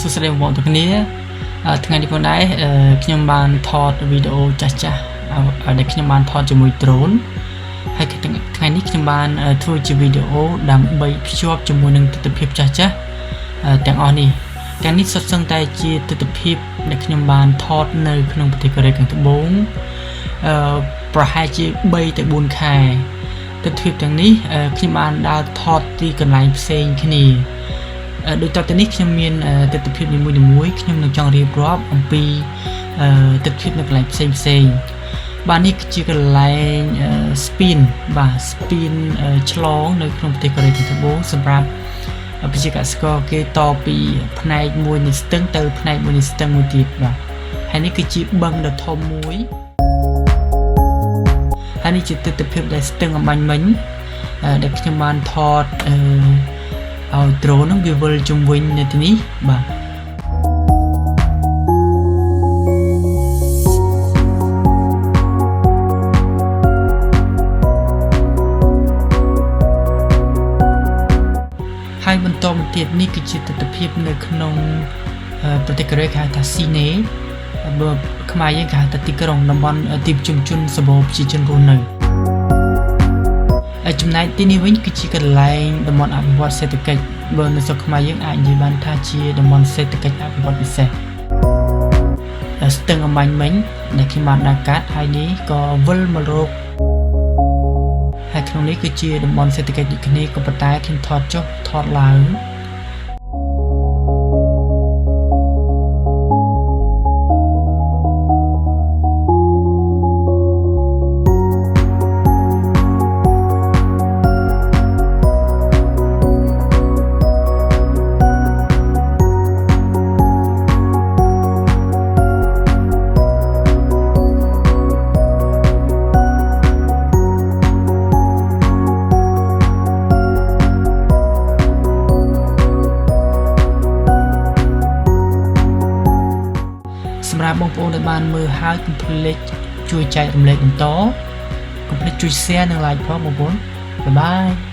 សួស្តីបងប្អូនទាំងគ្នាថ្ងៃនេះផងដែរខ្ញុំបានថតវីដេអូចាស់ដែលខ្ញុំបានថតជាមួយ drone ហើយថ្ងៃនេះខ្ញុំបានធ្វើជាវីដេអូដើម្បីភ្ជាប់ជាមួយនឹងទិដ្ឋភាពចាស់ទាំងអស់នេះទាំងនេះសុទ្ធសឹងតែជាទិដ្ឋភាពដែលខ្ញុំបានថតនៅក្នុងប្រទេសកូរ៉េខាងត្បូងប្រហែលជា3ទៅ4ខែទិដ្ឋភាពទាំងនេះខ្ញុំបានដើរថតទីកន្លែងផ្សេងគ្នាដោយតទៅនេះខ្ញុំមានទិដ្ឋភាពនីមួយៗខ្ញុំនឹងចង់រៀបរាប់អំពីទិដ្ឋភាពនៅកន្លែងផ្សេងបាទនេះគឺជាកន្លែង spin បាទ spin ឆ្លងនៅក្នុងប្រទេសកូរ៉េខាងត្បូងសម្រាប់ប្រជាកសិករគេតពីផ្នែកមួយនៃស្ទឹងទៅផ្នែកមួយនៃស្ទឹងមួយទៀតបាទហើយនេះគឺជាបឹងដ៏ធំមួយហើយនេះជាទិដ្ឋភាពដែលស្ទឹងអំបញ្ញមិញដែលខ្ញុំបានថតឲ្យ drone នឹងវាវិលជុំវិញនៅទីនេះបាទហើយបន្តមកទៀតនេះគឺជាទិដ្ឋភាពនៅក្នុងប្រទេសកូរ៉េគេហៅថាស៊ីណេបើខ្មែរយើងគេហៅថាទីក្រុងតំបន់ទីប្រជុំជនសម្បូរប្រជាជនរស់នៅចំណែកទីនេះវិញគឺជាកន្លែងតំបន់អភិវឌ្ឍសេដ្ឋកិច្ចបើនៅស្រុកខ្មែរយើងអាចនិយាយបានថាជាតំបន់សេដ្ឋកិច្ចអភិវឌ្ឍពិសេសស្ទឹងអំបញ្ញមិញដែលខ្ញុំបានដើរកាត់ហើយនេះក៏វិលមករកហើយក្នុងនេះគឺជាតំបន់សេដ្ឋកិច្ចដូចគ្នាក៏ប៉ុន្តែខ្ញុំថតចុះថតឡើងសម្រាប់បងប្អូនដែលបានមើលហើយកុំភ្លេចជួយចែករំលែកបន្តកុំភ្លេចជួយ share និង like ផងបងប្អូនបាយបាយ